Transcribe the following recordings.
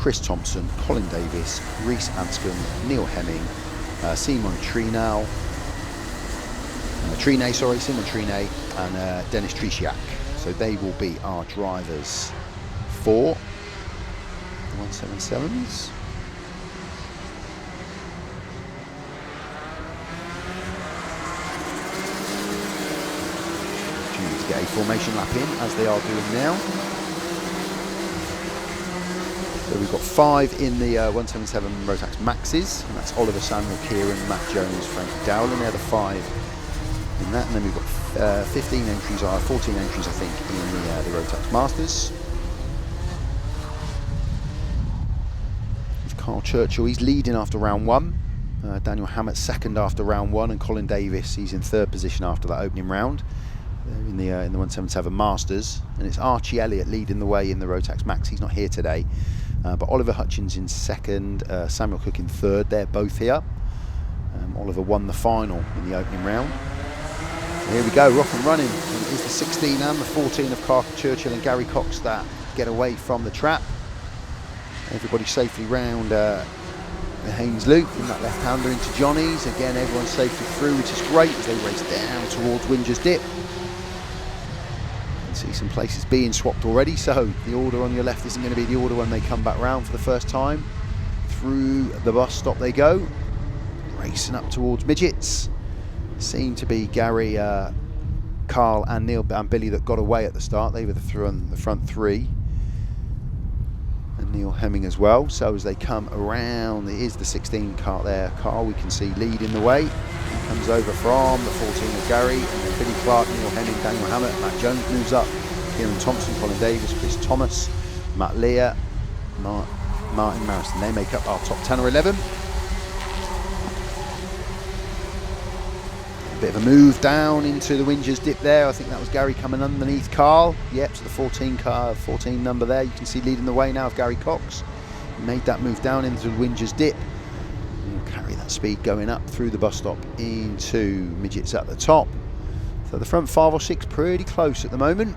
Chris Thompson, Colin Davis, Rhys Anscombe, Neil Hemming, Simon Trinay, Simon Trinay, and Dennis Trisiak. So they will be our drivers for the 177s. Due to get a formation lap in, as they are doing now. So we've got 5 in the 177 Rotax Maxes, and that's Oliver, Samuel, Kieran, Matt Jones, Frank Dowling. They're the 5 in that, and then we've got 14 entries, I think, in the Rotax Masters. With Carl Churchill, he's leading after round 1. Daniel Hammett second after round 1, and Colin Davis, he's in 3rd position after that opening round. In the 177 Masters, and it's Archie Elliott leading the way in the Rotax Max. He's not here today, but Oliver Hutchins in 2nd, Samuel Cook in 3rd. They're both here. Oliver won the final in the opening round. So here we go, rock and running. And it is the 16 and the 14 of Carl Churchill and Gary Cox that get away from the trap. Everybody safely round the Haynes loop, and that left-hander into Johnny's. Again, everyone's safely through, which is great as they race down towards Winger's Dip. See some places being swapped already, so the order on your left isn't going to be the order when they come back round for the first time. Through the bus stop they go, racing up towards midgets. Seemed to be Gary, Carl and Neil and Billy that got away at the start. They were the front 3, and Neil Hemming as well. So as they come around, it is the 16 cart there. Carl, we can see leading the way. He comes over from the 14 of Gary, and then Billy Clark, Neil Hemming, Daniel Hammett, Matt Jones moves up, Kieran Thompson, Colin Davis, Chris Thomas, Matt Lear, Martin Marison. They make up our top 10 or 11. A bit of a move down into the Winger's Dip there. I think that was Gary coming underneath Carl. Yep, so the 14 number there. You can see leading the way now of Gary Cox. He made that move down into the Winger's Dip. He'll carry that speed going up through the bus stop into midgets at the top. So the front 5 or 6 pretty close at the moment.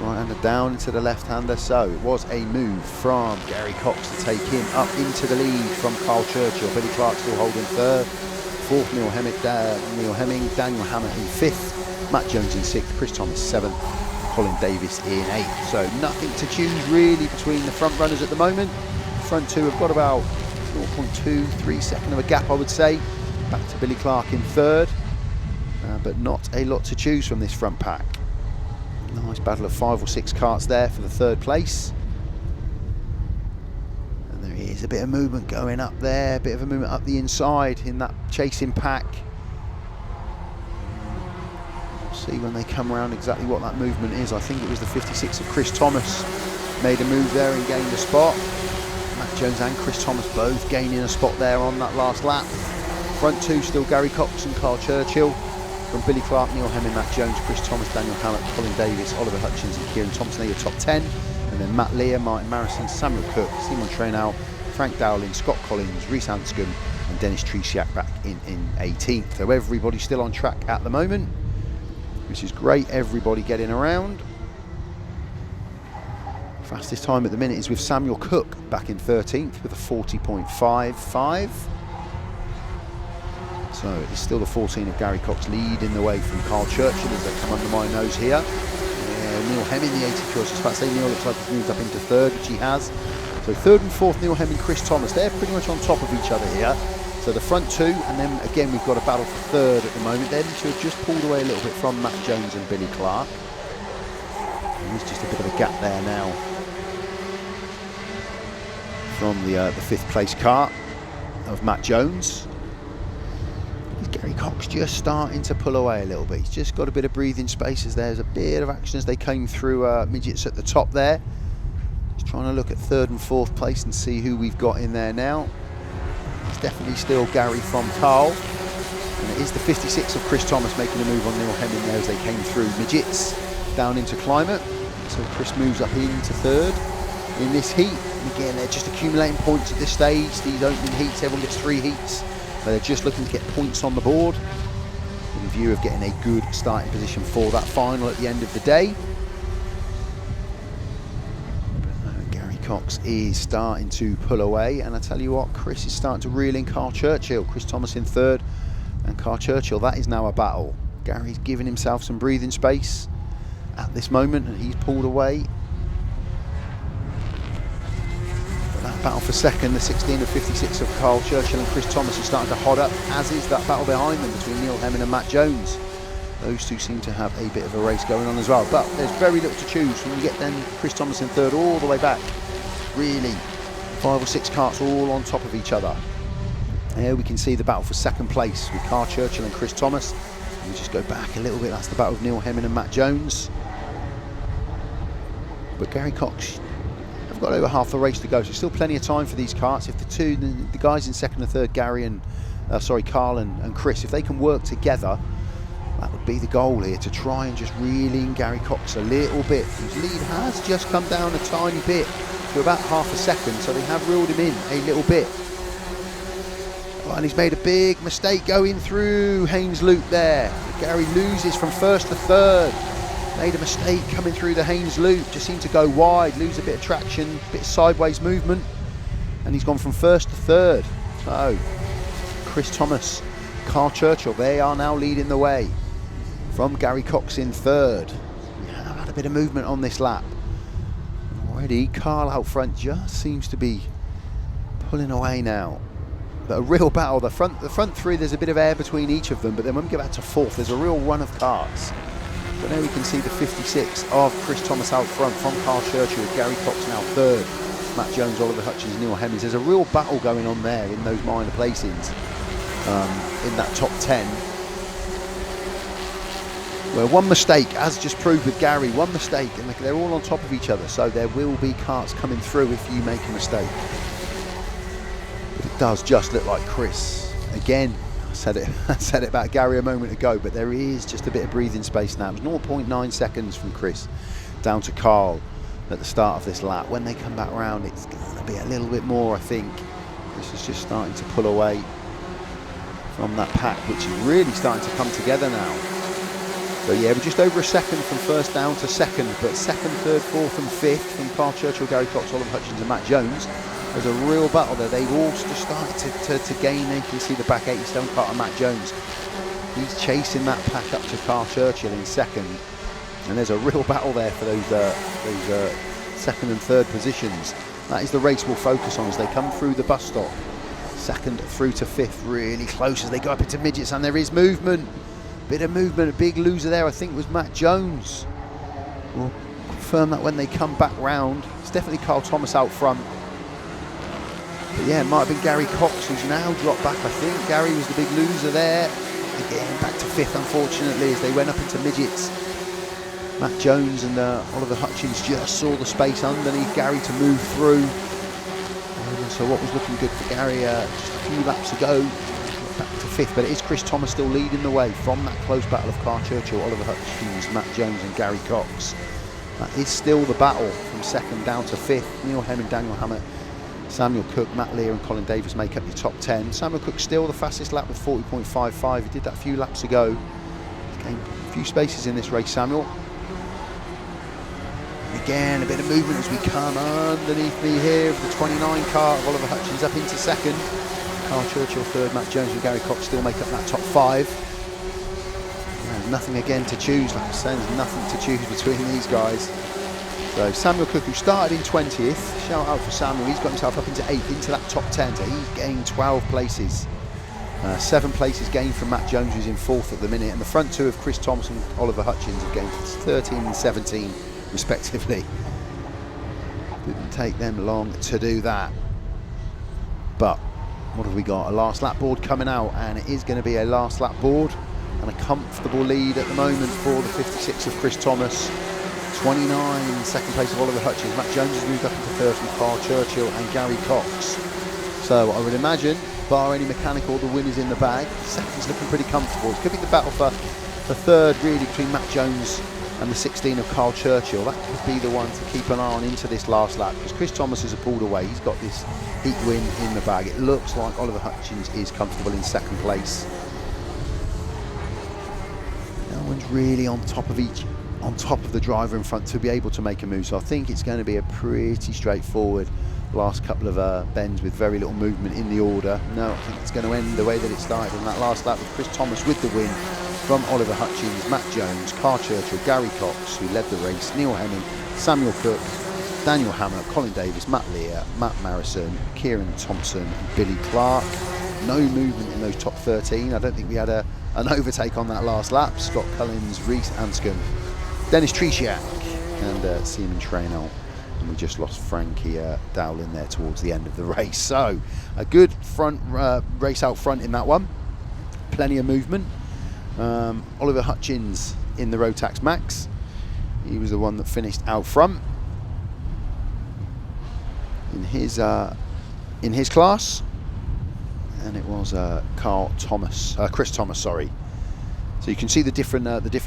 Right-hander down into the left-hander. So it was a move from Gary Cox to take him up into the lead from Carl Churchill. Billy Clark still holding 3rd. 4th, Neil Hemming, Daniel Hammett in 5th, Matt Jones in 6th, Chris Thomas 7th, Colin Davis in 8th. So nothing to choose really between the front runners at the moment. The front 2 have got about 0.2-3 second of a gap, I would say. Back to Billy Clark in 3rd, but not a lot to choose from this front pack. Nice battle of 5 or 6 carts there for the 3rd place. There's a bit of movement going up there, a bit of a movement up the inside in that chasing pack. We'll see when they come around exactly what that movement is. I think it was the 56 of Chris Thomas made a move there and gained a spot. Matt Jones and Chris Thomas both gaining a spot there on that last lap. Front 2 still Gary Cox and Carl Churchill. From Billy Clark, Neil Hemming, Matt Jones, Chris Thomas, Daniel Hammett, Colin Davis, Oliver Hutchins and Kieran Thompson. They're your top 10. And then Matt Lear, Martin Marison, Samuel Cook, Simon Trinay, Frank Dowling, Scott Collins, Rhys Anscombe and Dennis Trisiak back in 18th. So everybody's still on track at the moment, which is great. Everybody getting around. Fastest time at the minute is with Samuel Cook back in 13th with a 40.55. So it's still the 14 of Gary Cox leading the way from Carl Churchill as they come under my nose here. Neil Hemming, the 80 course. I was about to say Neil looks like he's moved up into 3rd, which he has. So 3rd and 4th, Neil Hemming, Chris Thomas. They're pretty much on top of each other here. So the front 2, and then again we've got a battle for 3rd at the moment. Then should have just pulled away a little bit from Matt Jones and Billy Clark. And there's just a bit of a gap there now from the 5th place car of Matt Jones. Gary Cox just starting to pull away a little bit. He's just got a bit of breathing space as there's a bit of action as they came through midgets at the top there. Just trying to look at 3rd and 4th place and see who we've got in there now. It's definitely still Gary from Carl. And it is the 56 of Chris Thomas making a move on Neil Hemming there as they came through midgets down into climate. So Chris moves up into 3rd in this heat. And again, they're just accumulating points at this stage. These opening heats, everyone gets 3 heats. So they're just looking to get points on the board in view of getting a good starting position for that final at the end of the day. Cox is starting to pull away, and I tell you what, Chris is starting to reel in Carl Churchill. Chris Thomas in third, and Carl Churchill, that is now a battle. Gary's giving himself some breathing space at this moment, and he's pulled away. But that battle for second, the 16 of 56 of Carl Churchill and Chris Thomas is starting to hot up, as is that battle behind them between Neil Hemming and Matt Jones. Those two seem to have a bit of a race going on as well, but there's very little to choose when you get then Chris Thomas in third all the way back. Really, 5 or 6 karts all on top of each other. Here we can see the battle for second place with Carl Churchill and Chris Thomas. We just go back a little bit, that's the battle of Neil Hemming and Matt Jones. But Gary Cox have got over half the race to go, so still plenty of time for these karts. If the guys in second and third, Carl and Chris, if they can work together, that would be the goal here, to try and just reel in Gary Cox a little bit. His lead has just come down a tiny bit to about half a second, so they have reeled him in a little bit. Oh, and he's made a big mistake going through Haynes Loop there. Gary loses from first to third. Made a mistake coming through the Haynes Loop, just seemed to go wide, lose a bit of traction, a bit of sideways movement, and he's gone from first to third. So, Chris Thomas, Carl Churchill, they are now leading the way from Gary Cox in third. We have had a bit of movement on this lap. Already, Carl out front just seems to be pulling away now. But a real battle, the front three, there's a bit of air between each of them, but then when we get back to fourth, there's a real run of karts. But now we can see the 56 of Chris Thomas out front from Carl Churchill, with Gary Cox now third. Matt Jones, Oliver Hutchins, Neil Hemmings. There's a real battle going on there in those minor placings, in that top 10. Where one mistake, as just proved with Gary, one mistake, and they're all on top of each other, so there will be karts coming through if you make a mistake. But it does just look like Chris. Again, I said it about Gary a moment ago, but there is just a bit of breathing space now. It was 0.9 seconds from Chris down to Carl at the start of this lap. When they come back round, it's going to be a little bit more, I think. Chris is just starting to pull away from that pack, which is really starting to come together now. So yeah, we're just over a second from first down to second, but second, third, fourth and fifth from Carl Churchill, Gary Cox, Oliver Hutchins and Matt Jones. There's a real battle there. They've all just started to gain. They can see the back 87 kart of Matt Jones. He's chasing that pack up to Carl Churchill in second. And there's a real battle there for those second and third positions. That is the race we'll focus on as they come through the bus stop. Second through to fifth, really close as they go up into midgets, and there is movement. Bit of movement, a big loser there I think was Matt Jones. We'll confirm that when they come back round. It's definitely Carl Thomas out front. But yeah, it might have been Gary Cox who's now dropped back, I think. Gary was the big loser there. Again, back to fifth unfortunately as they went up into midgets. Matt Jones and Oliver Hutchins just saw the space underneath Gary to move through. So what was looking good for Gary just a few laps ago, back to fifth, but it is Chris Thomas still leading the way from that close battle of Carl Churchill, Oliver Hutchins, Matt Jones and Gary Cox. That is still the battle from second down to fifth. Neil Hemming, Daniel Hammett, Samuel Cook, Matt Lear and Colin Davis make up your top 10. Samuel Cook still the fastest lap with 40.55. He did that a few laps ago. He's gained a few spaces in this race, Samuel. Again, a bit of movement as we come underneath me here with the 29 car of Oliver Hutchins up into second. Carl Churchill third, Matt Jones and Gary Cox still make up that top 5. There's nothing again to choose, like I said, there's nothing to choose between these guys. So Samuel Cook, who started in 20th, shout out for Samuel, he's got himself up into 8th, into that top 10, so he's gained 12 places. 7 places gained from Matt Jones, who's in 4th at the minute, and the front two of Chris Thomas and Oliver Hutchins have gained 13 and 17 respectively. Didn't take them long to do that. But what have we got? A last lap board coming out, and it is going to be a last lap board and a comfortable lead at the moment for the 56 of Chris Thomas. 29 second place of Oliver Hutchins. Matt Jones has moved up into third from Carl Churchill and Gary Cox. So I would imagine, bar any mechanical, the win is in the bag. Second's looking pretty comfortable. It could be the battle for third really between Matt Jones and the 16 of Carl Churchill. That could be the one to keep an eye on into this last lap, because Chris Thomas has pulled away. He's got this heat win in the bag. It looks like Oliver Hutchins is comfortable in second place. No one's really on top of on top of the driver in front to be able to make a move. So I think it's going to be a pretty straightforward last couple of bends with very little movement in the order. No, I think it's going to end the way that it started in that last lap, with Chris Thomas with the win from Oliver Hutchins, Matt Jones, Kart Churchill, Gary Cox, who led the race, Neil Hemming, Samuel Cook, Daniel Hammer, Colin Davis, Matt Lear, Matt Marrison, Kieran Thompson and Billy Clark. No movement in those top 13. I don't think we had an overtake on that last lap. Scott Cullins, Reese Anscombe, Dennis Tresiak and Seaman Trainell. And we just lost Frankie Dowling there towards the end of the race. So a good front race out front in that one. Plenty of movement. Oliver Hutchins in the Rotax Max. He was the one that finished out front in his class, and it was Chris Thomas, sorry. So you can see the different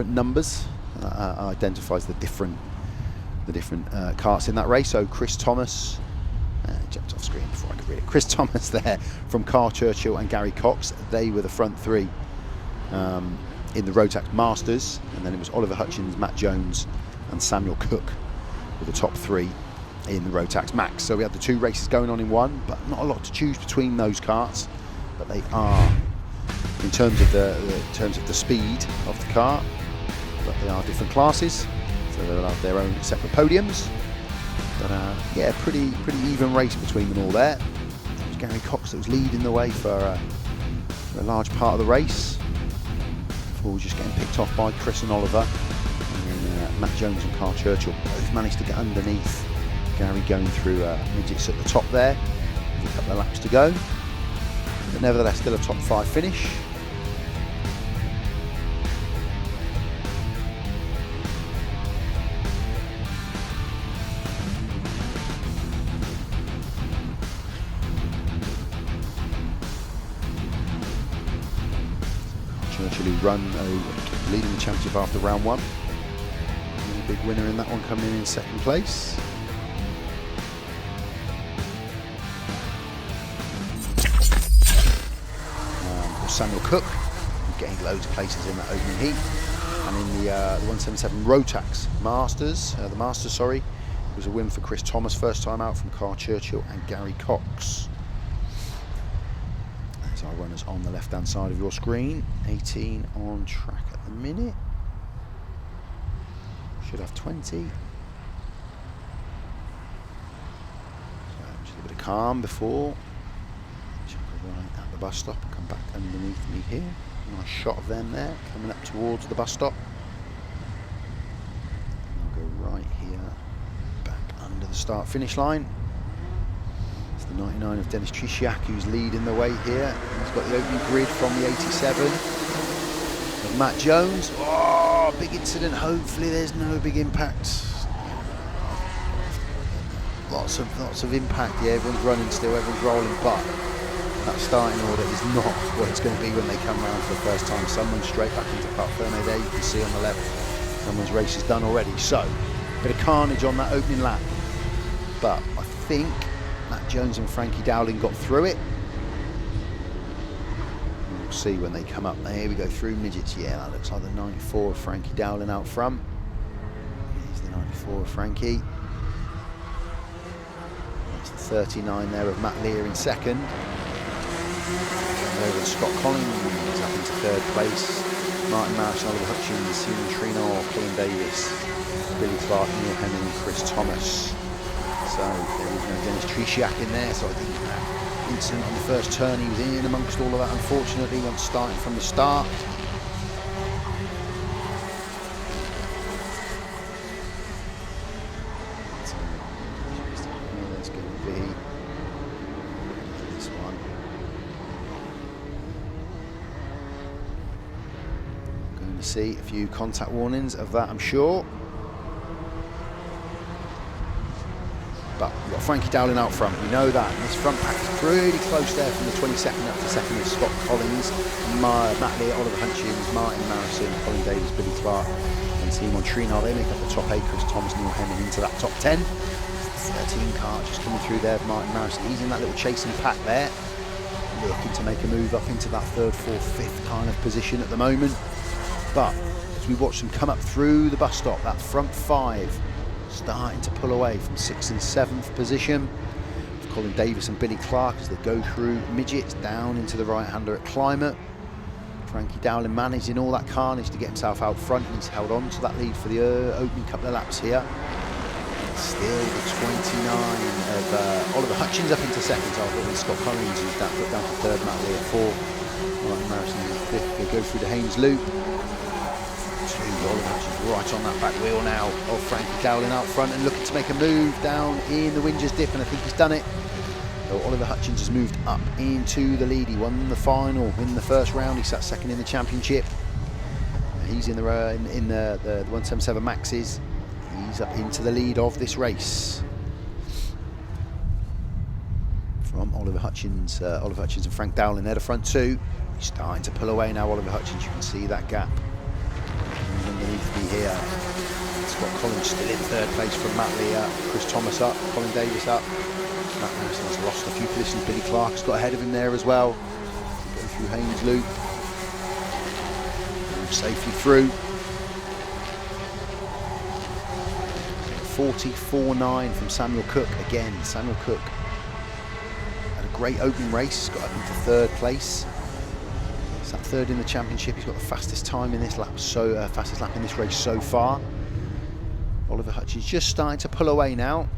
numbers. Identifies the different karts in that race. So Chris Thomas jumped off screen before I could read it. Chris Thomas there from Kart Churchill and Gary Cox. They were the front three in the Rotax Masters, and then it was Oliver Hutchins, Matt Jones and Samuel Cook were the top three in the Rotax Max. So we had the two races going on in one, but not a lot to choose between those karts. But they are, in terms of the speed of the car, but they are different classes, so they'll have their own separate podiums. But yeah, pretty even race between them all there. It was Gary Cox that was leading the way for a large part of the race, before just getting picked off by Chris and Oliver. And then Matt Jones and Kart Churchill both managed to get underneath Gary, going through midgets at the top there, with a couple of laps to go. But nevertheless, still a top 5 finish. Churchill, who leading the championship after round 1. And the big winner in that one coming in second place. Samuel Cook, getting loads of places in that opening heat. And in the 177 Rotax Masters, it was a win for Chris Thomas, first time out, from Kart Churchill and Gary Cox. There's our runners on the left hand side of your screen. 18 on track at the minute. Should have 20. So just a bit of calm before. Right at the bus stop and come back underneath me here. Nice shot of them there coming up towards the bus stop. And I'll go right here, back under the start finish line. It's the 99 of Dennis Tresiak who's leading the way here. He's got the opening grid from the 87 of Matt Jones. Oh, big incident. Hopefully there's no big impact. Lots of impact. Yeah, everyone's running still, everyone's rolling, but that starting order is not what it's going to be when they come around for the first time. Someone's straight back into Parc Fermé there, you can see on the left. Someone's race is done already. So, bit of carnage on that opening lap. But I think Matt Jones and Frankie Dowling got through it. We'll see when they come up. There we go, through midgets. Yeah, that looks like the 94 of Frankie Dowling out front. Here's the 94 of Frankie. That's the 39 there of Matt Lear in second. Over Scott Collins up into third place. Martin Marrison, Oliver Hutchins, Seaman Trainell, Colin Davis, Billy Clark, Neil Hemming and Chris Thomas. So there is no Dennis Tresiak in there, so I think that incident on the first turn, he was in amongst all of that, unfortunately, once starting from the start. So there's going to be this one. See a few contact warnings of that, I'm sure. But we've got Frankie Dowling out front, we know that. And this front pack is pretty close there from the 22nd up to second of Scott Collins, Matt Lear, Oliver Hutchins, Martin Marrison, Colin Davis, Billy Clark and Seaman Trainell. They make up the top 8. Chris Thomas, Neil Hemming into that top 10. 13 car just coming through there, Martin Marrison. He's in that little chasing pack there, looking to make a move up into that 3rd, 4th, 5th kind of position at the moment. But as we watch them come up through the bus stop. That front 5 starting to pull away from 6th and 7th position. Colin Davis and Billy Clark as they go through midgets down into the right-hander at Climate. Frankie Dowling managing all that carnage to get himself out front, and he's held on to that lead for the opening couple of laps here. Still the 29 of Oliver Hutchins up into second. I thought with Scott Collins, who's down to third, Matt Lee at 4. Martin Marison in fifth. They go through the Haynes loop. Oliver Hutchins right on that back wheel now of Frankie Dowling out front and looking to make a move down in the Windsors dip, and I think he's done it. So Oliver Hutchins has moved up into the lead. He won the final in the first round. He sat second in the championship. He's in the 177 Maxes. He's up into the lead of this race. From Oliver Hutchins and Frank Dowling, they're the front 2. He's starting to pull away now, Oliver Hutchins. You can see that gap underneath me here. Scott Collins still in third place from Matt Lee up. Chris Thomas up, Colin Davis up. Matt Marison has lost a few positions. Billy Clark's got ahead of him there as well. Go through Haynes Loop. Move safely through. 44.9 from Samuel Cook again. Samuel Cook had a great opening race, got up into third place. Sat third in the championship. He's got the fastest time in this lap, fastest lap in this race so far. Oliver Hutchins just starting to pull away now.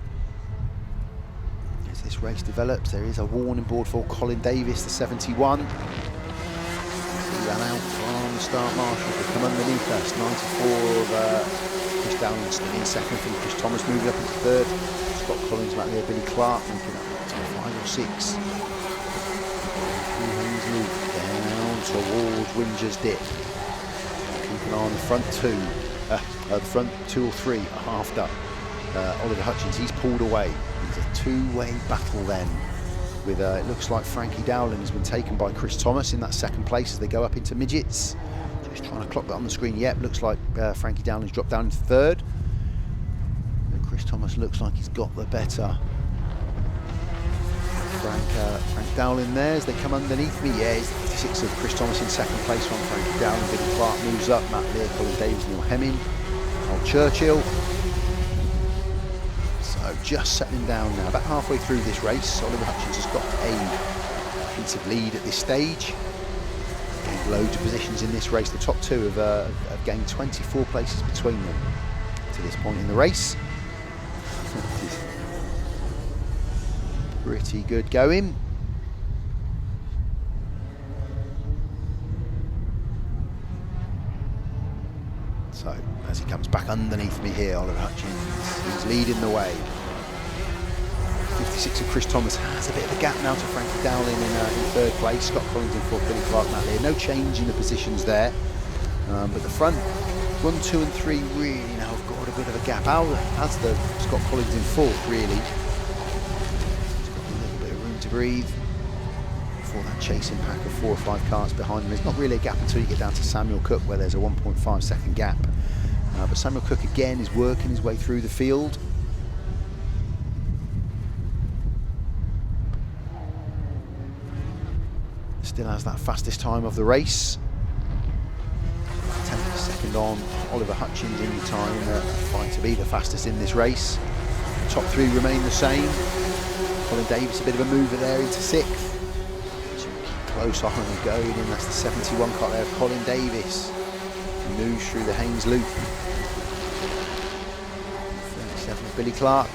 As this race develops, there is a warning board for Colin Davis, the 71. He ran out from the start marshal to come underneath us. 94 of Chris Dowling still in second from Chris Thomas, moving up into third. Scott Collins, Matt Lee, Billy Clark moving up to 5 or 6. Down towards Windsors dip. Keep an eye on the front 2. The front 2 or 3 after Oliver Hutchins. He's pulled away. It's a two-way battle then. With it looks like Frankie Dowling has been taken by Chris Thomas in that second place as they go up into midgets. Just trying to clock that on the screen. Yep, looks like Frankie Dowling's dropped down into third. And Chris Thomas looks like he's got the better. Frank Dowling there as they come underneath me. Yeah, he's 56 of Chris Thomas in second place from Frankie Dowling. Billy Clark moves up. Matt Lear, Colin Davis, Neil Hemming, Old Churchill. So just settling down now. About halfway through this race, Oliver Hutchins has got a defensive lead at this stage. Gained loads of positions in this race. The top 2 have gained 24 places between them to this point in the race. Pretty good going. So as he comes back underneath me here, Oliver Hutchins, he's leading the way. 56 of Chris Thomas has a bit of a gap now to Frankie Dowling in third place. Scott Collins in fourth, Billy Clark, Matt Lear. No change in the positions there, but the front 1, 2 and 3 really now have got a bit of a gap out. That's the Scott Collins in fourth really. To breathe before that chasing pack of 4 or 5 cars behind him. There's not really a gap until you get down to Samuel Cook, where there's a 1.5 second gap. But Samuel Cook again is working his way through the field. Still has that fastest time of the race. 10th second on Oliver Hutchins in the time, fight to be the fastest in this race. The top 3 remain the same. Colin Davis, a bit of a mover there into 6th. Close on and going in, that's the 71 car there of Colin Davis. He moves through the Haynes loop. 37 of Billy Clark.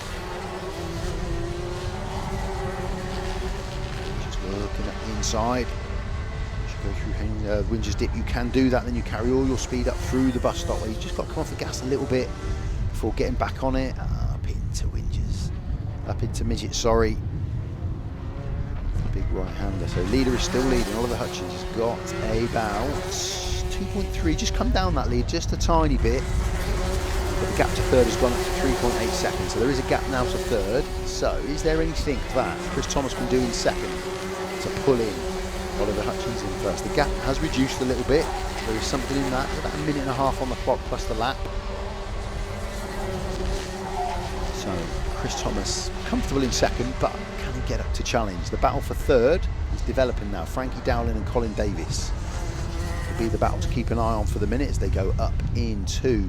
Just working up the inside. As you go through Haynes, Windsors dip, you can do that, then you carry all your speed up through the bus stop where you've just got to come off the gas a little bit before getting back on it. Up into Windsors. Up into midget, sorry. Big right-hander. So leader is still leading. Oliver Hutchins has got about 2.3. Just come down that lead just a tiny bit. But the gap to third has gone up to 3.8 seconds. So there is a gap now to third. So is there anything that Chris Thomas can do in second to pull in Oliver Hutchins in first? The gap has reduced a little bit. There is something in that. About 1.5 minutes on the clock plus the lap. So Chris Thomas comfortable in second, but can he get up to challenge? The battle for third is developing now. Frankie Dowling and Colin Davis. be the battle to keep an eye on for the minute as they go up into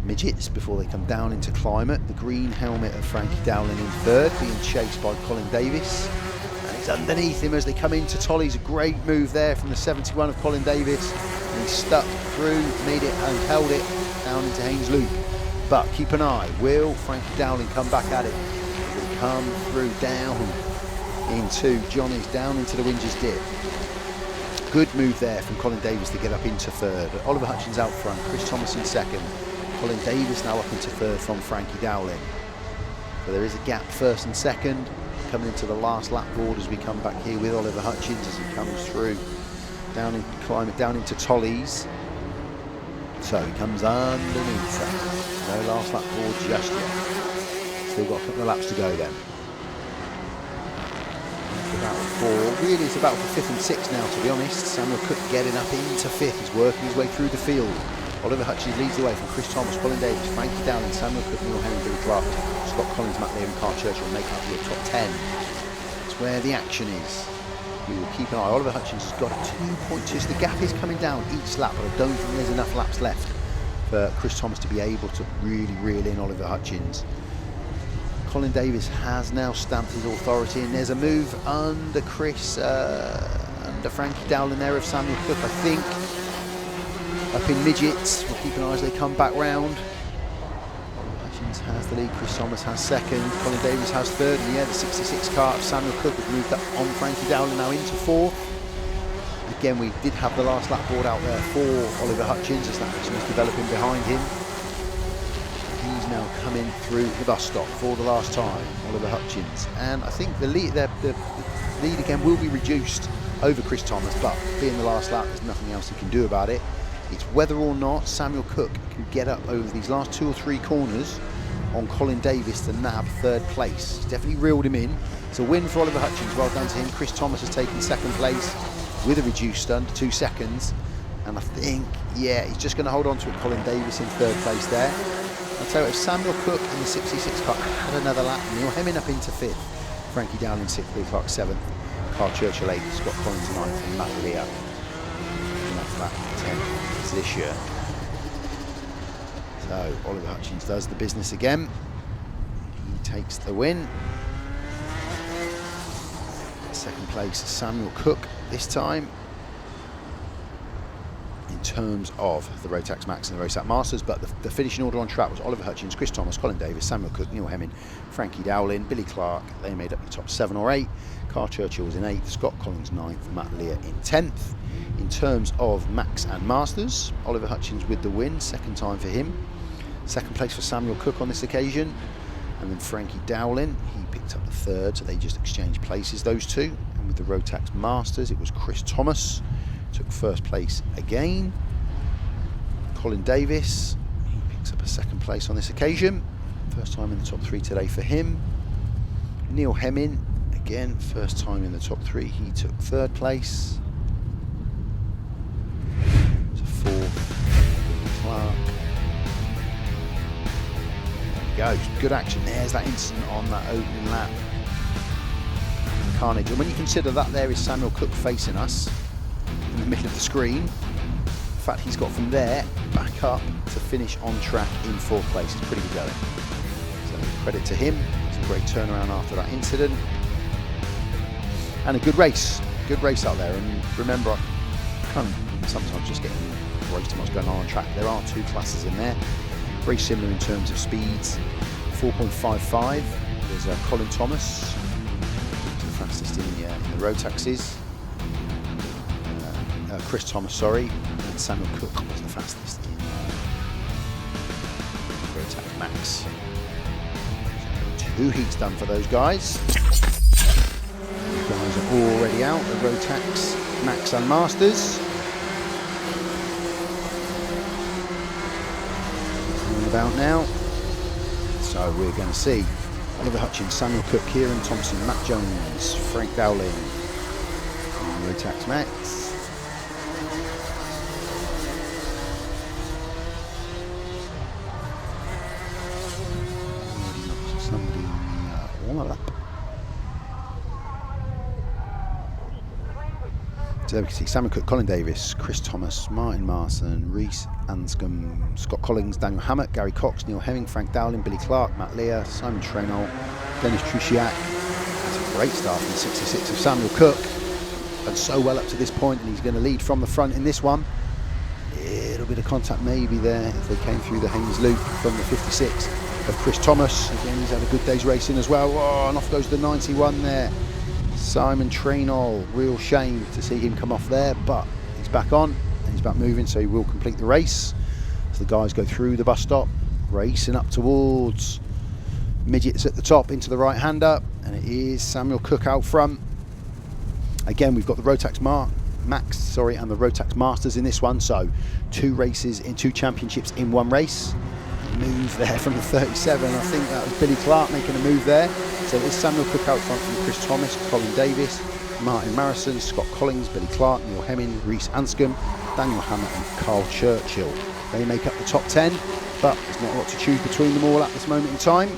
midgets before they come down into climate. The green helmet of Frankie Dowling in third, being chased by Colin Davis. And he's underneath him as they come into Tolly's. A great move there from the 71 of Colin Davis. And he stuck through, made it and held it down into Haynes Loop. But keep an eye, will Frankie Dowling come back at it? As they come through down into Johnny's, down into the Winges dip. Good move there from Colin Davis to get up into third. Oliver Hutchins out front, Chris Thomas in second. Colin Davis now up into third from Frankie Dowling. So there is a gap first and second. Coming into the last lap board as we come back here with Oliver Hutchins as he comes through down in climate, down into Tolly's. So he comes underneath that. No last lap board just yet. Still got a couple of laps to go then. Really it's about for 5th and 6th now, to be honest. Samuel Cook getting up into 5th. He's working his way through the field. Oliver Hutchins leads the way from Chris Thomas, Colin Davis, Frankie Dowling, Samuel Cook, Neil Henry, Billy Clark, Scott Collins, Matt Lear and Kart Churchill make up your top 10. It's where the action is. We will keep an eye. Oliver Hutchins has got 2.2, so the gap is coming down each lap, but I don't think there's enough laps left for Chris Thomas to be able to really reel in Oliver Hutchins. Colin Davis has now stamped his authority, and there's a move under under Frankie Dowling there of Samuel Cook, I think. Up in midgets, we'll keep an eye as they come back round. Hutchins has the lead, Chris Thomas has second, Colin Davis has third, and yeah, the 66 car of Samuel Cook has moved up on Frankie Dowling now into fourth. Again, we did have the last lap board out there for Oliver Hutchins as that action is developing behind him. He's now coming through the bus stop for the last time, Oliver Hutchins. And I think the lead again will be reduced over Chris Thomas, but being the last lap, there's nothing else he can do about it. It's whether or not Samuel Cook can get up over these last 2 or 3 corners on Colin Davis to nab third place. He's definitely reeled him in. It's a win for Oliver Hutchins, well done to him. Chris Thomas has taken second place with a reduced under 2 seconds. And I think, yeah, he's just going to hold on to it. Colin Davis in third place there. I'll tell you, if Samuel Cook in the 66 car had another lap, Neil Hemming up into 5th, Frankie Dowling 6th, Billy Clark 7th, Kart Churchill 8th, Scott Collins 9th, and Matt Lear in that 10th position. So Oliver Hutchins does the business again. He takes the win. Second place, Samuel Cook this time. In terms of the Rotax Max and the Rotax Masters, but the finishing order on track was Oliver Hutchins, Chris Thomas, Colin Davis, Samuel Cook, Neil Hemming, Frankie Dowling, Billy Clark. They made up the top 7 or 8. Kart Churchill was in 8th, Scott Collins 9th, Matt Lear in 10th. In terms of Max and Masters, Oliver Hutchins with the win, second time for him. Second place for Samuel Cook on this occasion. And then Frankie Dowling, he picked up the third, so they just exchanged places, those two. And with the Rotax Masters, it was Chris Thomas took first place again. Colin Davis, he picks up a second place on this occasion. First time in the top 3 today for him. Neil Hemming, again, first time in the top 3. He took third place. To 4th, Clark. There we go, good action. There's that incident on that opening lap. Carnage. And when you consider that there is Samuel Cook facing us, in the middle of the screen. In fact, he's got from there back up to finish on track in 4th place. It's pretty good going. So credit to him. It's a great turnaround after that incident. And a good race out there. And remember, I kind of sometimes just getting way too much going on track. There are 2 classes in there. Very similar in terms of speeds. 4.55 was Colin Thomas, the fastest in the Rotaxes. Chris Thomas, sorry, and Samuel Cook was the fastest in Rotax Max. So 2 heats done for those guys. Those guys are already out, the Rotax Max and Masters. About now. So we're going to see Oliver Hutchins, Samuel Cook, Kieran Thompson, Matt Jones, Frank Dowling on Rotax Max. Somebody warm up. So there we can see Samuel Cook, Colin Davis, Chris Thomas, Martin Marston, Reese Anscombe, Scott Collins, Daniel Hammett, Gary Cox, Neil Hemming, Frank Dowling, Billy Clark, Matt Lear, Simon Trainol, Dennis Trusiak. That's a great start from the 66 of Samuel Cook. Done so well up to this point, and he's going to lead from the front in this one. A little bit of contact maybe there if they came through the Haynes loop from the 56 of Chris Thomas. Again, he's had a good day's racing as well. Oh, and off goes the 91 there. Simon Trainol, real shame to see him come off there, but he's back on and he's back moving, so he will complete the race. So the guys go through the bus stop, racing up towards Midgets at the top into the right-hander, and it is Samuel Cook out front. Again, we've got the Rotax Max and the Rotax Masters in this one, so 2 races in 2 championships in 1 race. Move there from the 37, I think that was Billy Clark making a move there. So it's Samuel Cook out front from Chris Thomas, Colin Davis, Martin Marrison, Scott Collins, Billy Clark, Neil Hemming, Reese Anscombe, Daniel Hammett and Carl Churchill. They make up the top 10, but there's not a lot to choose between them all at this moment in time.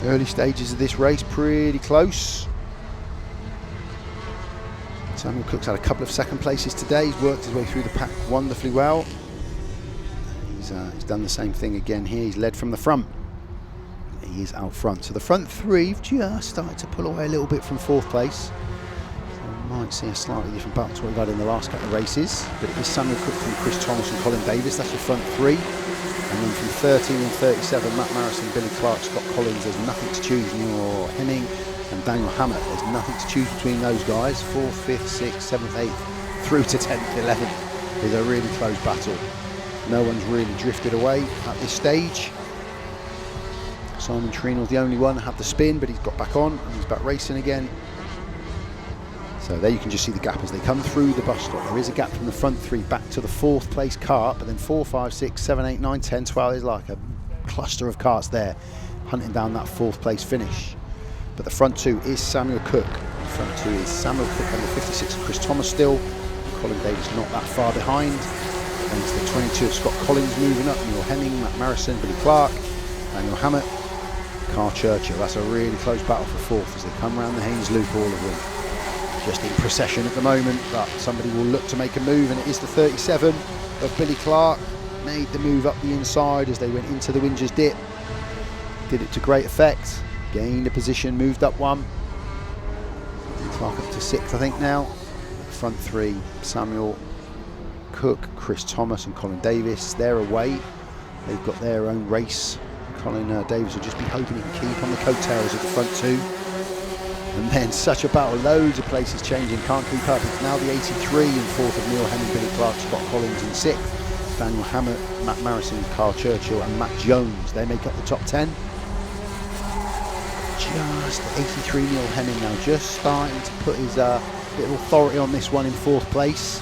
Early stages of this race, pretty close. Samuel Cook's had a couple of second places today. He's worked his way through the pack wonderfully well. He's done the same thing again here. He's led from the front. He is out front. So the front 3 have just started to pull away a little bit from 4th place. So we might see a slightly different battle to what we've had in the last couple of races. But it is Samuel Cook from Chris Thomas and Colin Davis. That's your front 3. And then from 13 and 37, Matt Marrison, Billy Clark, Scott Collins. There's nothing to choose. Neil Hemming and Daniel Hammett. There's nothing to choose between those guys. 4th, 5th, 6th, 7th, 8th, through to 10th, 11th is a really close battle. No one's really drifted away at this stage. Simon Trainol's the only one that had the spin, but he's got back on and he's back racing again. So there you can just see the gap as they come through the bus stop. There is a gap from the front 3 back to the 4th place cart, but then 4, 5, 6, 7, 8, 9, 10, 12 is like a cluster of carts there hunting down that 4th place finish. But the front 2 is Samuel Cook. The front 2 is Samuel Cook and the 56 of Chris Thomas still. Colin Davis not that far behind. And it's the 22 of Scott Collins moving up, Neil Hemming, Matt Marrison, Billy Clark, Daniel Hammett, Carl Churchill. That's a really close battle for 4th as they come around the Haynes loop, all of them. Just in procession at the moment, but somebody will look to make a move, and it is the 37 of Billy Clark. Made the move up the inside as they went into the Wingers dip. Did it to great effect. Gained a position, moved up 1. Clark up to 6th, I think now. Front 3, Samuel Cook, Chris Thomas and Colin Davis. They're away. They've got their own race. Colin Davis will just be hoping he can keep on the coattails of the front 2. And then such a battle, loads of places changing, can't keep up. It's now the 83 in 4th of Neil Hemming, Billy Clark, Scott Collins in 6th. Daniel Hammett, Matt Marrison, Carl Churchill and Matt Jones. They make up the top 10. Just 83 Neil Hemming now, just starting to put his bit of authority on this one in 4th place.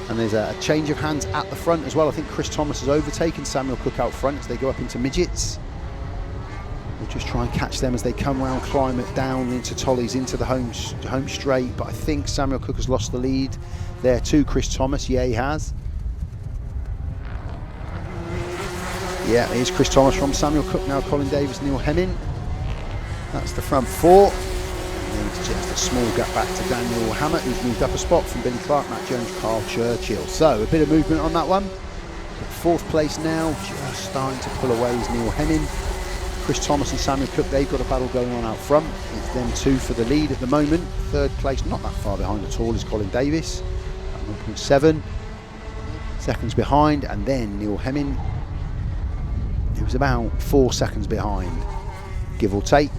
And there's a change of hands at the front as well. I think Chris Thomas has overtaken Samuel Cook out front as they go up into Midgets. We'll just try and catch them as they come round, climb it down into Tollies, into the home straight. But I think Samuel Cook has lost the lead there too. Chris Thomas, yeah, he has. Yeah, here's Chris Thomas from Samuel Cook now. Colin Davis, Neil Hemming. That's the front 4. It's just a small gap back to Daniel Hammett, who's moved up a spot from Billy Clark, Matt Jones, Carl Churchill. So a bit of movement on that one. But 4th place now, just starting to pull away is Neil Hemming. Chris Thomas and Samuel Cook, they've got a battle going on out front. It's them 2 for the lead at the moment. 3rd place, not that far behind at all, is Colin Davis at 1.7 seconds behind, and then Neil Hemming, who was about 4 seconds behind, give or take.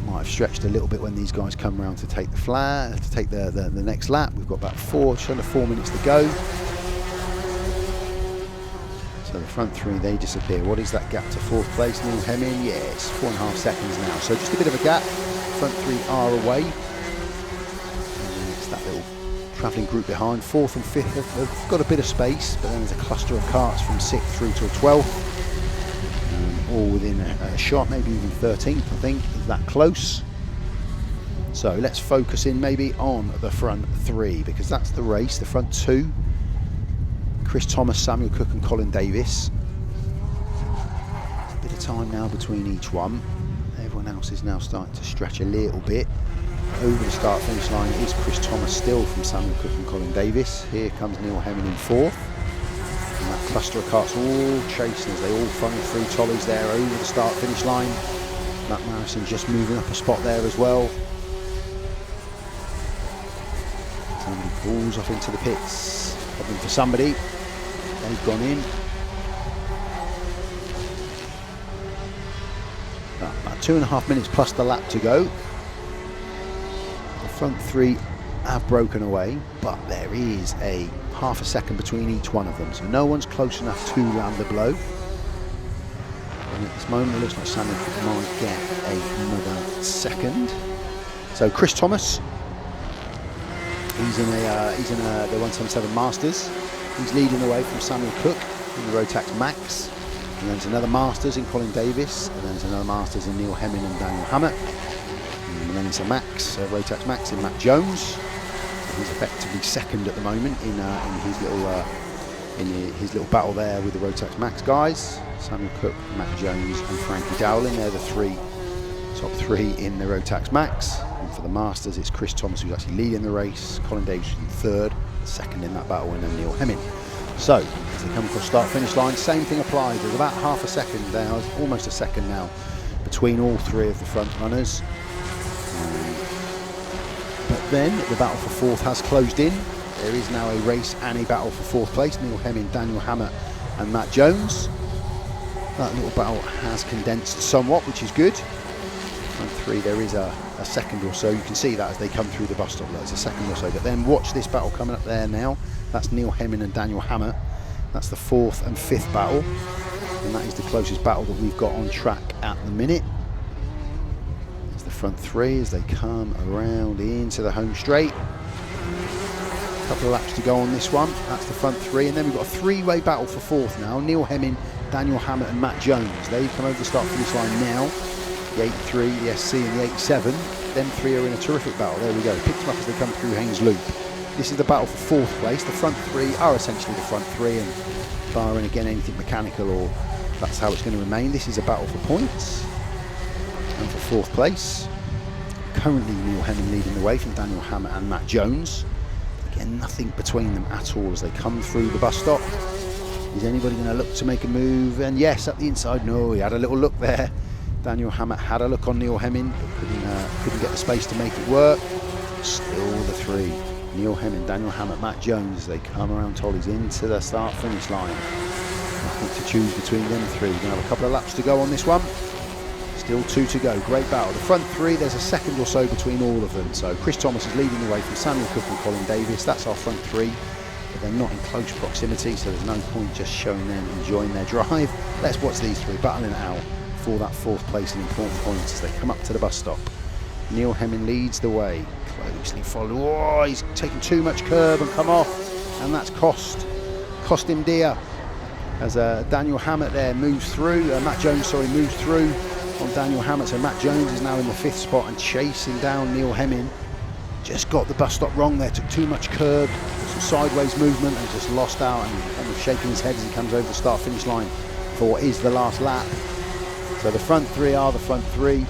Might have stretched a little bit when these guys come around to take the flag, to take the next lap. We've got about just under 4 minutes to go. So the front 3, they disappear. What is that gap to 4th place? Neil Hemming, yeah, it's 4.5 seconds now. So just a bit of a gap. Front 3 are away. And it's that little travelling group behind. 4th and 5th have got a bit of space, but then there's a cluster of carts from 6th through to 12th. All within a shot, maybe even 13th, I think, is that close. So let's focus in maybe on the front 3, because that's the race. The front 2, Chris Thomas, Samuel Cook and Colin Davis. A bit of time now between each one. Everyone else is now starting to stretch a little bit. Over the start finish line is Chris Thomas still from Samuel Cook and Colin Davis. Here comes Neil Hemming in fourth. And that cluster of karts all chasing as they all funnel through Tollies there over the start finish line. Matt Marison just moving up a spot there as well. Somebody pulls off into the pits, looking for somebody. They've gone in. About 2.5 minutes plus the lap to go. The front three have broken away, but there is a half a second between each one of them, so no one's close enough to land the blow. And at this moment it looks like Samuel might get another second. So Chris Thomas, he's in the 177 Masters. He's leading the way from Samuel Cook in the Rotax Max. And then there's another Masters in Colin Davis, and then there's another Masters in Neil Hemming and Daniel Hammett. And then it's a Max, Rotax Max in Matt Jones. He's effectively second at the moment in his little battle there with the Rotax Max guys. Samuel Cook, Matt Jones and Frankie Dowling, they're the top three in the Rotax Max. And for the Masters it's Chris Thomas who's actually leading the race, Colin Davis in third, second in that battle, and then Neil Hemming. So as they come across start finish line, same thing applies. There's about half a second now, almost a second now, between all three of the front runners. But then the battle for fourth has closed in. There is now a race and a battle for fourth place. Neil Hemming, Daniel Hammett and Matt Jones. That little battle has condensed somewhat, which is good. Front three, there is a second or so. You can see that as they come through the bus stop, there's a second or so. But then watch this battle coming up there now. That's Neil Hemming and Daniel Hammett. That's the fourth and fifth battle. And that is the closest battle that we've got on track at the minute. There's the front three as they come around into the home straight. A couple of laps to go on this one. That's the front three. And then we've got a three-way battle for fourth now. Neil Hemming, Daniel Hammett and Matt Jones. They've come over the start finish line now. The 83, the SC and the 87. Them three are in a terrific battle. There we go. Pick them up as they come through Haynes Loop. This is the battle for fourth place. The front three are essentially the front three, and barring again anything mechanical, or that's how it's going to remain. This is a battle for points and for fourth place. Currently Neil Hemming leading the way from Daniel Hammett and Matt Jones. Again, nothing between them at all as they come through the bus stop. Is anybody going to look to make a move? And yes, up the inside, no, he had a little look there. Daniel Hammett had a look on Neil Hemming, but couldn't get the space to make it work. Still the three. Neil Hemming, Daniel Hammett, Matt Jones, they come around Tollies into the start finish line. Nothing to choose between them three. We're going to have a couple of laps to go on this one. Still two to go. Great battle. The front three, there's a second or so between all of them. So Chris Thomas is leading the way from Samuel Cook and Colin Davis. That's our front three, but they're not in close proximity, so there's no point just showing them enjoying their drive. Let's watch these three battling it out for that fourth place and important points as they come up to the bus stop. Neil Hemming leads the way, closely followed. Oh, he's taken too much curb and come off, and that's cost him dear. As Daniel Hammett there moves through, Matt Jones, moves through on Daniel Hammett. So Matt Jones is now in the fifth spot and chasing down Neil Hemming. Just got the bus stop wrong there, took too much curb, some sideways movement, and just lost out and kind of shaking his head as he comes over the start finish line for what is the last lap. So the front three are the front three.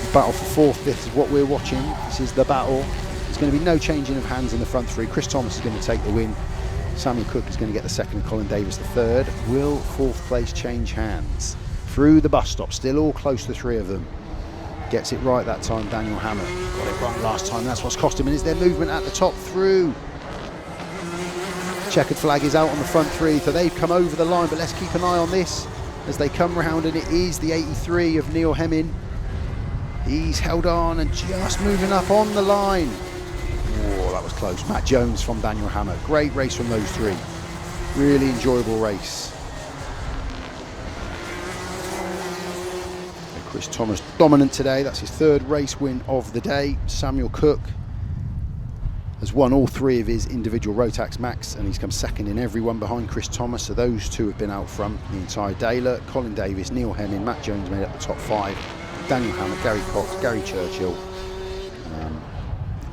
The battle for fourth, this is what we're watching. This is the battle. There's going to be no changing of hands in the front three. Chris Thomas is going to take the win. Samuel Cook is going to get the second, and Colin Davis the third. Will fourth place change hands? Through the bus stop, still all close, the three of them. Gets it right that time, Daniel Hammett. Got it wrong last time, that's what's cost him. And is their movement at the top through? Checkered flag is out on the front three, so they've come over the line, but let's keep an eye on this as they come round, and it is the 83 of Neil Hemming. He's held on and just moving up on the line. Oh, that was close. Matt Jones from Daniel Hammett. Great race from those three. Really enjoyable race. Chris Thomas dominant today. That's his third race win of the day. Samuel Cook has won all three of his individual Rotax Max, and he's come second in every one behind Chris Thomas. So those two have been out front the entire day. Look, Colin Davis, Neil Hemming, Matt Jones made up the top five. Daniel Hammett, Gary Cox, Gary Churchill,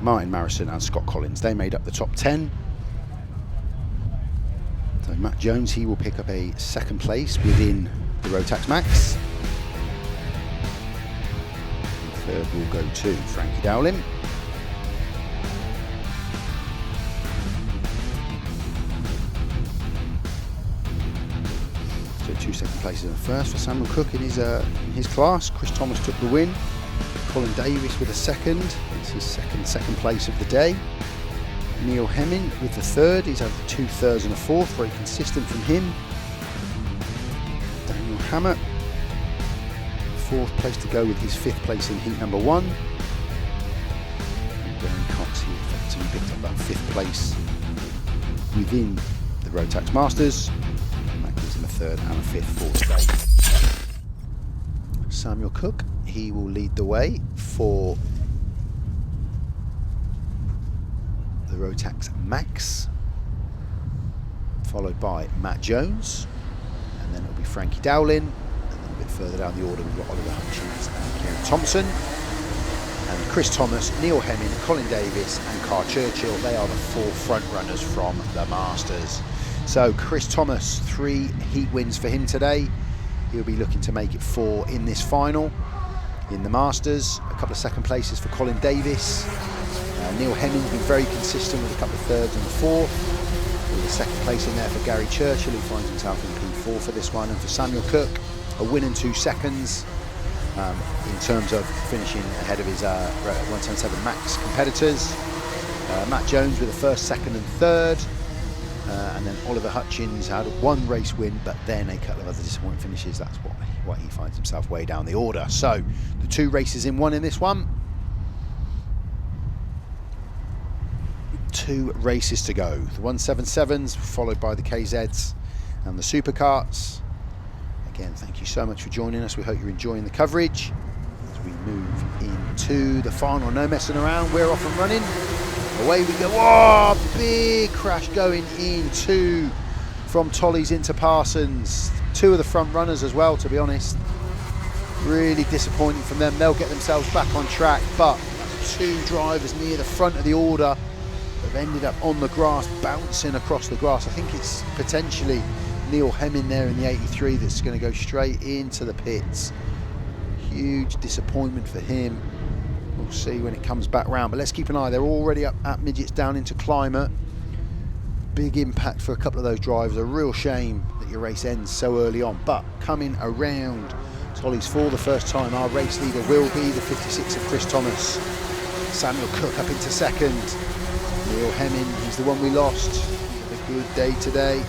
Martin Marison and Scott Collins, they made up the top 10. So Matt Jones, he will pick up a second place within the Rotax Max. Third will go to Frankie Dowling. So 2 second places in the first for Samuel Cook in his class. Chris Thomas took the win. Colin Davis with a second. It's his second place of the day. Neil Hemming with the third. He's had 2 thirds and a fourth. Very consistent from him. Daniel Hammett, 4th place to go with his 5th place in heat number 1. And Gary Cox, he effectively picked up that 5th place within the Rotax Masters. And that gives him a 3rd and a 5th for today. Samuel Cook, he will lead the way for the Rotax Max, followed by Matt Jones, and then it'll be Frankie Dowling, and then a bit further down the order we've got Oliver Hutchins and Kieran Thompson, and Chris Thomas, Neil Hemming, Colin Davis and Carl Churchill. They are the 4 front runners from the Masters. So Chris Thomas, 3 heat wins for him today. He'll be looking to make it 4 in this final. In the Masters, a couple of second places for Colin Davis. Neil Hemming's been very consistent with a couple of thirds and a 4th. With a second place in there for Gary Churchill, who finds himself in P4 for this one. And for Samuel Cook, a win and 2 seconds in terms of finishing ahead of his 177 Max competitors. Matt Jones with the 1st, 2nd and 3rd. And then Oliver Hutchins had 1 race win, but then a couple of other disappointing finishes. That's why he finds himself way down the order. So the 2 races in 1 in this one. 2 races to go. The 177s followed by the KZs and the supercarts. Again, thank you so much for joining us. We hope you're enjoying the coverage as we move into the final. No messing around, we're off and running. Away we go. Oh, big crash going into from Tollies into Parsons. 2 of the front runners as well, to be honest. Really disappointing from them. They'll get themselves back on track, but 2 drivers near the front of the order have ended up on the grass, bouncing across the grass. I think it's potentially Neil Hemming there in the 83 that's going to go straight into the pits. Huge disappointment for him. We'll see when it comes back round, but let's keep an eye. They're already up at midgets down into climate. Big impact for a couple of those drivers. A real shame that your race ends so early on, but coming around Tollies for the first time, our race leader will be the 56 of Chris Thomas. Samuel Cook up into 2nd. Neil Hemming, he's the one we lost. He had a good day today.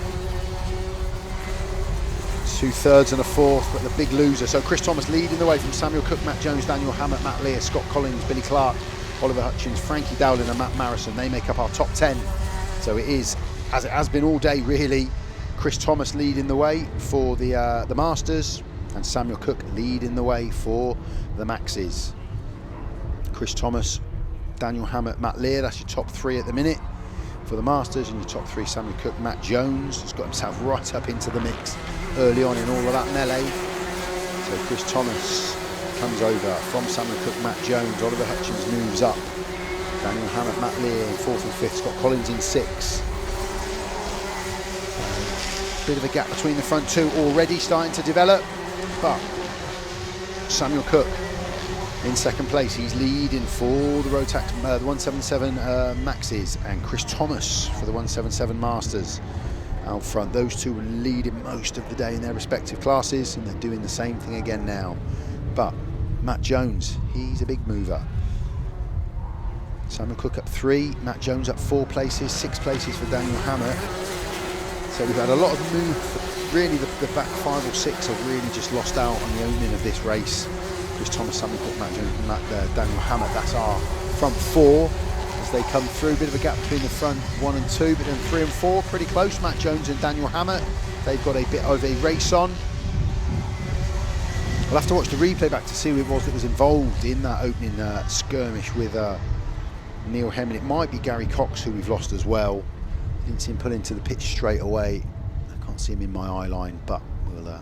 2 thirds and a 4th, but the big loser. So Chris Thomas leading the way from Samuel Cook, Matt Jones, Daniel Hammett, Matt Lear, Scott Collins, Billy Clark, Oliver Hutchins, Frankie Dowling and Matt Marrison. They make up our top 10. So it is, as it has been all day really, Chris Thomas leading the way for the Masters, and Samuel Cook leading the way for the Maxes. Chris Thomas, Daniel Hammett, Matt Lear, that's your top 3 at the minute for the Masters, and your top 3 Samuel Cook. Matt Jones has got himself right up into the mix early on in all of that melee. So Chris Thomas comes over from Samuel Cook, Matt Jones. Oliver Hutchins moves up. Daniel Hammett, Matt Lear in 4th and 5th. Scott Collins in 6th. Bit of a gap between the front 2 already starting to develop, but Samuel Cook in 2nd place. He's leading for the Rotax, the 177 Maxes, and Chris Thomas for the 177 Masters out front. Those 2 were leading most of the day in their respective classes, and they're doing the same thing again now. But Matt Jones, he's a big mover. Samuel Cook up 3, Matt Jones up 4 places, 6 places for Daniel Hammett. So we've had a lot of move. Really, the back 5 or 6 have really just lost out on the owning of this race. Chris Thomas, Samuel Cook, Matt Jones, Daniel Hammett. That's our front 4 as they come through. Bit of a gap between the front 1 and 2, but then 3 and 4 pretty close. Matt Jones and Daniel Hammett, they've got a bit of a race on. We'll have to watch the replay back to see who it was that was involved in that opening skirmish with Neil Hemming. It might be Gary Cox, who we've lost as well. Didn't see him pull into the pitch straight away. I can't see him in my eye line, but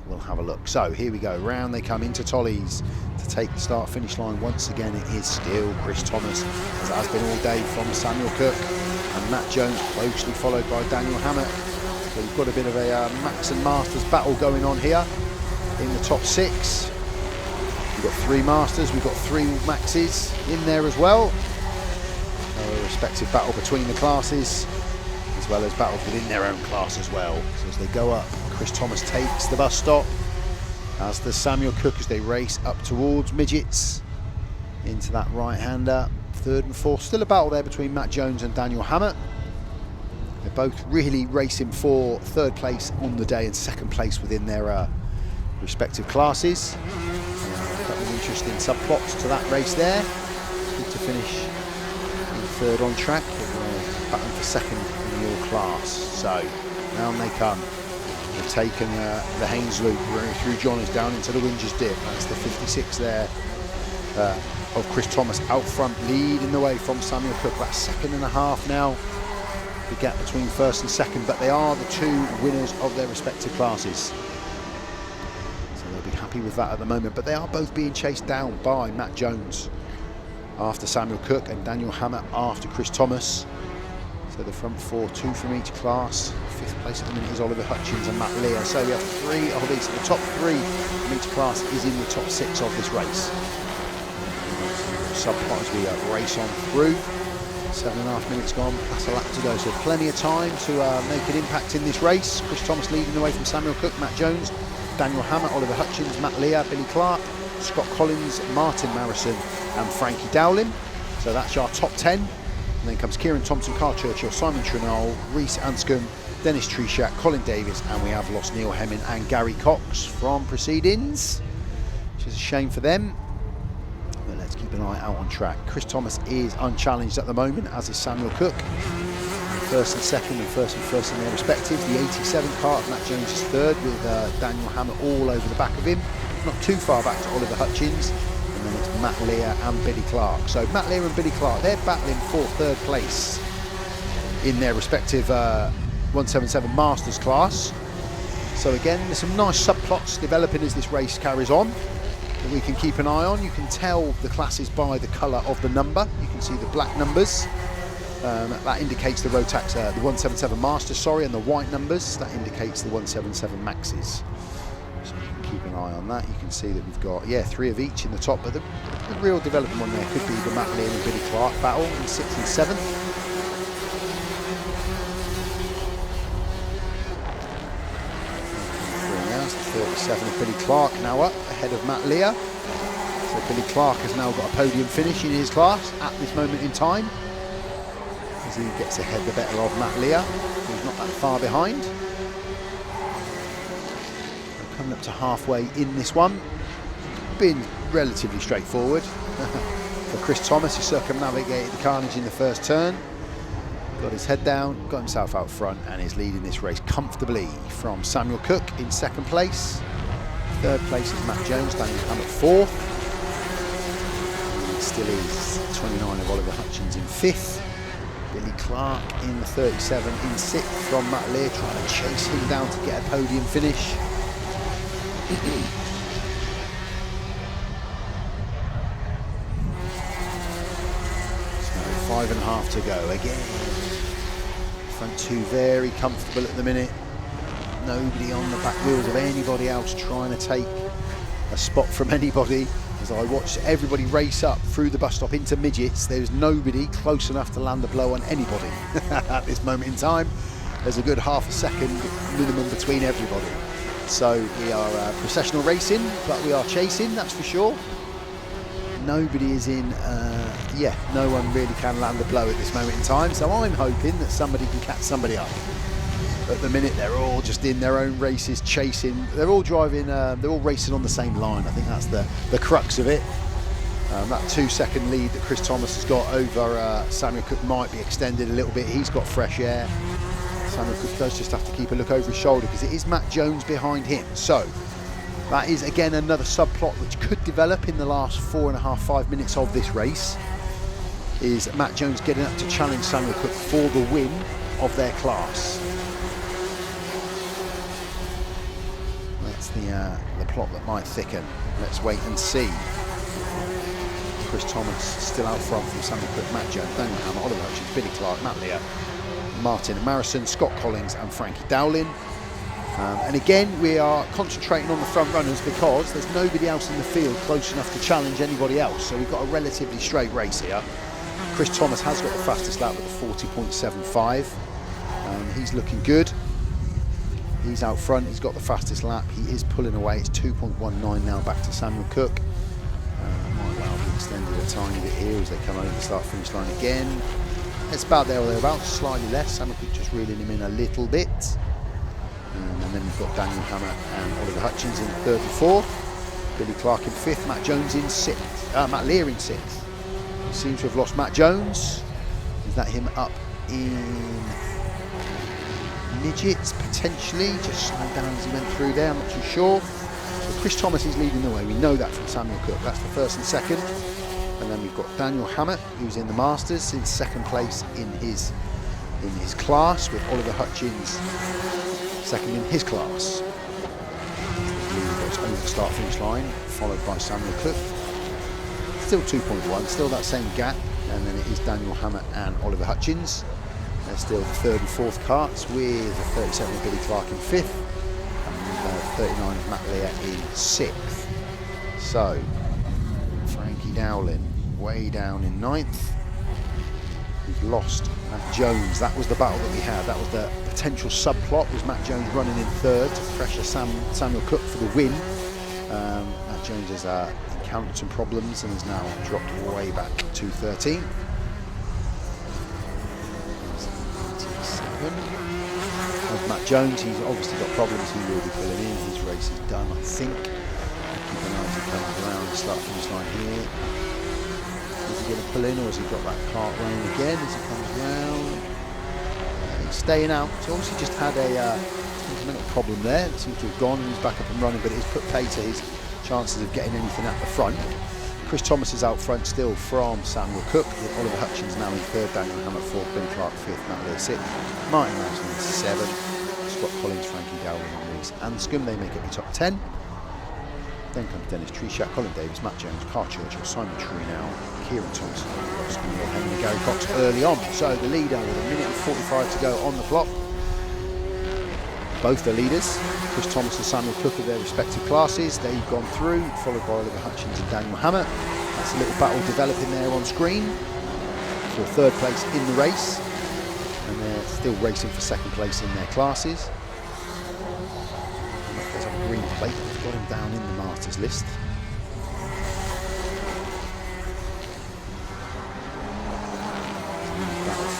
we'll have a look. So here we go, round they come into Tollies to take the start-finish line. Once again, it is still Chris Thomas, as it has been all day, from Samuel Cook, and Matt Jones closely followed by Daniel Hammett. So we've got a bit of a Max and Masters battle going on here in the top 6. We've got 3 Masters, we've got 3 Maxes in there as well. A respective battle between the classes, as well as battles within their own class as well. So as they go up, Chris Thomas takes the bus stop, as does Samuel Cook as they race up towards midgets into that right-hander. 3rd and 4th, still a battle there between Matt Jones and Daniel Hammett. They're both really racing for 3rd place on the day and 2nd place within their respective classes. A couple of interesting subplots to that race there. Good to finish 3rd on track, battling for 2nd in your class. So down they come. They've taken the Haynes loop through Johnny's down into the Winges dip. That's the 56 there of Chris Thomas out front, leading the way from Samuel Cook. That's 2nd and a half now, the gap between 1st and 2nd, but they are the 2 winners of their respective classes. So they'll be happy with that at the moment, but they are both being chased down by Matt Jones after Samuel Cook and Daniel Hammett after Chris Thomas. So the front 4, 2 from each class. 5th place at the minute is Oliver Hutchins and Matt Lear. So we have 3 of these. The top 3 from each class is in the top 6 of this race. Subplot as we race on through. 7.5 minutes gone, plus a lap to go. So plenty of time to make an impact in this race. Chris Thomas leading the way from Samuel Cook, Matt Jones, Daniel Hammett, Oliver Hutchins, Matt Lear, Billy Clark, Scott Collins, Martin Marison and Frankie Dowling. So that's our top 10. And then comes Kieran Thompson, Carl Churchill, Simon Trinall, Reese Anscombe, Dennis Treshak, Colin Davis, and we have lost Neil Hemming and Gary Cox from proceedings, which is a shame for them. But let's keep an eye out on track. Chris Thomas is unchallenged at the moment, as is Samuel Cook. 1st and 2nd and 1st and 1st in their respectives. The 87 kart, Matt Jones is 3rd with Daniel Hammett all over the back of him. Not too far back to Oliver Hutchins. And then it's Matt Lear and Billy Clark. So Matt Lear and Billy Clark, they're battling for 3rd place in their respective 177 Masters class. So again, there's some nice subplots developing as this race carries on that we can keep an eye on. You can tell the classes by the colour of the number. You can see the black numbers. That indicates the Rotax, the 177 Masters, sorry, and the white numbers, that indicates the 177 Maxes. So you can keep an eye on that. You can see that we've got, 3 of each in the top, but the real developing one there could be the Matt Lear and Billy Clark battle in 6th and 7th. Now it's the 37 of Billy Clark now up ahead of Matt Lear. So Billy Clark has now got a podium finish in his class at this moment in time, as he gets ahead the better of Matt Lear, who's not that far behind. Coming up to halfway in this one, been relatively straightforward for Chris Thomas, who circumnavigated the carnage in the first turn, got his head down, got himself out front, and is leading this race comfortably from Samuel Cook in 2nd place. 3rd place is Matt Jones, Daniel Hammett 4th. And it still is 29 of Oliver Hutchins in 5th. Billy Clark in the 37 in 6th from Matt Lear, trying to chase him down to get a podium finish. 5.5 to go again. Front 2 very comfortable at the minute. Nobody on the back wheels of anybody else trying to take a spot from anybody. As I watched everybody race up through the bus stop into midgets, there's nobody close enough to land a blow on anybody at this moment in time. There's a good half a second minimum between everybody. So we are processional racing, but we are chasing, that's for sure. Nobody is in, no one really can land a blow at this moment in time. So I'm hoping that somebody can catch somebody up. At the minute, they're all just in their own races, chasing. They're all driving, they're all racing on the same line. I think that's the crux of it. That 2-second lead that Chris Thomas has got over Samuel Cook might be extended a little bit. He's got fresh air. Samuel Cook does just have to keep a look over his shoulder because it is Matt Jones behind him. So that is again another subplot which could develop in the last 4.5–5 minutes of this race. Is Matt Jones getting up to challenge Samuel Cook for the win of their class? That's the plot that might thicken. Let's wait and see. Chris Thomas still out front from Samuel Cook, Matt Jones, Daniel Hammett, Oliver Hutchins, Billy Clark, Matt Lear, Martin Marison, Scott Collins and Frankie Dowling. And again, we are concentrating on the front runners because there's nobody else in the field close enough to challenge anybody else. So we've got a relatively straight race here. Chris Thomas has got the fastest lap with a 40.75. He's looking good. He's out front, he's got the fastest lap. He is pulling away. It's 2.19 now back to Samuel Cook. Might well be extended a tiny bit here as they come over the start-finish line again. It's about there or thereabouts, slightly less. Samuel Cook just reeling him in a little bit. And then we've got Daniel Hammer and Oliver Hutchins in third and fourth. Billy Clark in fifth, Matt Jones in sixth. Matt Lear in sixth. He seems to have lost Matt Jones. Is that him up in midgets, potentially? Just slowed down as he went through there, I'm not too sure. So Chris Thomas is leading the way. We know that from Samuel Cook. That's the first and second. And then we've got Daniel Hammett, who's in the Masters, in second place in his class, with Oliver Hutchins second in his class. Goes over the start-finish line, followed by Samuel Cook. Still 2.1, still that same gap. And then it is Daniel Hammett and Oliver Hutchins. They're still the third and fourth karts, with a 37 of Billy Clark in fifth and 39 of Matt Lear in sixth. So Frankie Dowling way down in ninth. We've lost Matt Jones. That was the battle that we had. That was the potential subplot, was Matt Jones running in third to pressure Samuel Cook for the win. Matt Jones has encountered some problems and has now dropped way back to 13. Of Matt Jones, he's obviously got problems. He will be pulling in. His race is done, I think. Keep an eye as he comes around the start-finish line here. Is he going to pull in, or has he got that kart running again as he comes round? He's staying out. So obviously just had a fundamental problem there. It seems to have gone and he's back up and running, but it has put pay to his chances of getting anything at the front. Chris Thomas is out front still from Samuel Cook, with Oliver Hutchins now in third, Daniel Hammett fourth, Billy Clark fifth, Matt Lear sixth, Martin Martin in seventh, Scott Collins, Frankie Dowling and Reese Anscombe, they make up the top 10. Then comes Dennis Treshak, Colin Davis, Matt Jones, Kart Churchill, Simon Treenell, Kieran Thompson, Henry, Gary Cox early on. So the leader with a minute and 45 to go on the clock. Both the leaders, Chris Thomas and Samuel Cook of their respective classes, they've gone through, followed by Oliver Hutchins and Daniel Hammett. That's a little battle developing there on screen for third place in the race, and they're still racing for second place in their classes. There's a green plate that's got him down in the Masters list.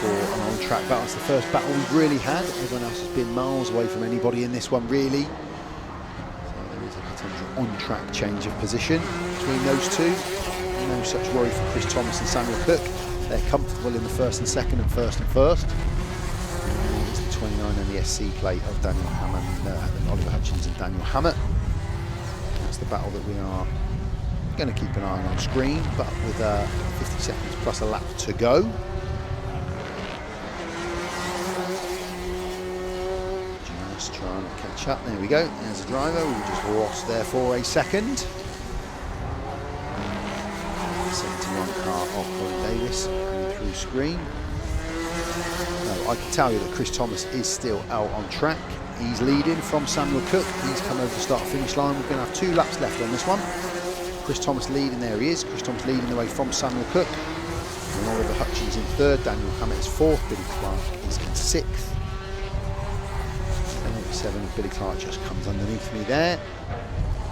For an on-track battle. It's the first battle we've really had. Everyone else has been miles away from anybody in this one, really. So there is a potential on-track change of position between those two. No such worry for Chris Thomas and Samuel Cook. They're comfortable in the first and second and first and first. And it's the 29 and the SC plate of Daniel Hammett and Oliver Hutchins and Daniel Hammett. That's the battle that we are going to keep an eye on screen, but with 50 seconds plus a lap to go. Trying to catch up. There we go. There's a driver. We just lost there for a second. 71 car of Colin Davis coming through screen. Now, I can tell you that Chris Thomas is still out on track. He's leading from Samuel Cook. He's come over the start-finish line. We're going to have 2 laps left on this one. Chris Thomas leading. There he is. Chris Thomas leading the way from Samuel Cook. And Oliver Hutchins in third. Daniel Hammett is fourth. Billy Clark is in sixth. 7 of Billy Clark just comes underneath me there.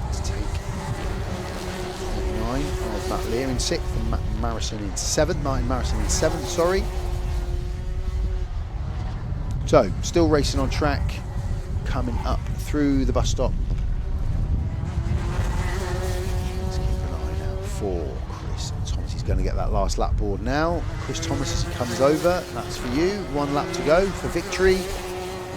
Let's take 39 of Matt Lear in 6th and Matt Marrison in 7th. Martin Marrison in 7th, sorry. So, still racing on track, coming up through the bus stop. Let's keep an eye now for Chris Thomas. He's going to get that last lap board now. Chris Thomas as he comes over, that's for you. 1 lap to go for victory.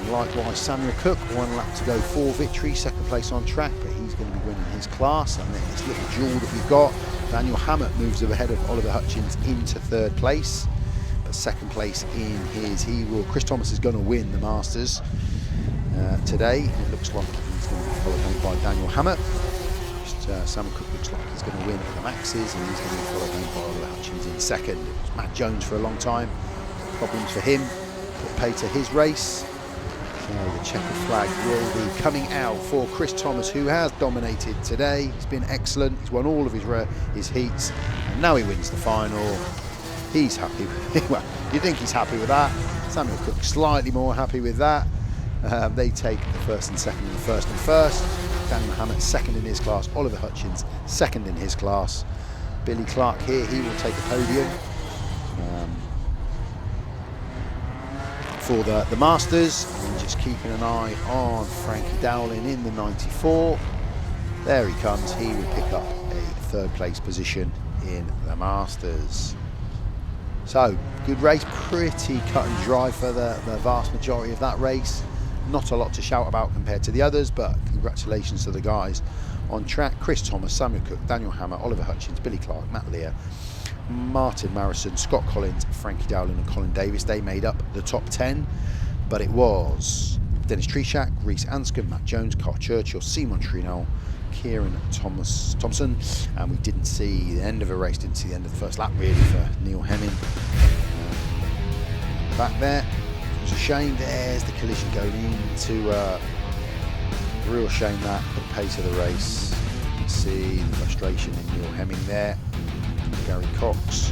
Likewise, Samuel Cook, 1 lap to go for victory, second place on track, but he's going to be winning his class. And then this little duel that we've got, Daniel Hammett moves ahead of Oliver Hutchins into third place, but second place in his, Chris Thomas is going to win the Masters today. It looks like he's going to be followed home by Daniel Hammett. Samuel Cook looks like he's going to win at the Maxes, and he's going to be followed home by Oliver Hutchins in second. It was Matt Jones for a long time, problems for him, put pay to his race. The checker flag will be coming out for Chris Thomas, who has dominated today. He's been excellent. He's won all of his heats, and now he wins the final. He's happy with it. Well, you think he's happy with that. Samuel Cook slightly more happy with that. They take the first and second, and the first and first. Daniel Hammett second in his class. Oliver Hutchins second in his class. Billy Clark here, he will take the podium. For the Masters, and just keeping an eye on Frankie Dowling in the 94. There he comes. He will pick up a third place position in the Masters. So, good race, pretty cut and dry for the vast majority of that race. Not a lot to shout about compared to the others, but congratulations to the guys on track. Chris Thomas, Samuel Cook, Daniel Hammett, Oliver Hutchins, Billy Clark, Matt Lear, Martin Marison, Scott Collins, Frankie Dowling and Colin Davis. They made up the top 10, but it was Dennis Treshak, Rhys Anscombe, Matt Jones, Carl Churchill, Simon Trinell, Kieran Thompson, and we didn't see the end of a race, didn't see the end of the first lap really for Neil Hemming. Back there, it was a shame. There's the collision going into real shame that the pace of the race. You can see the frustration in Neil Hemming there. Gary Cox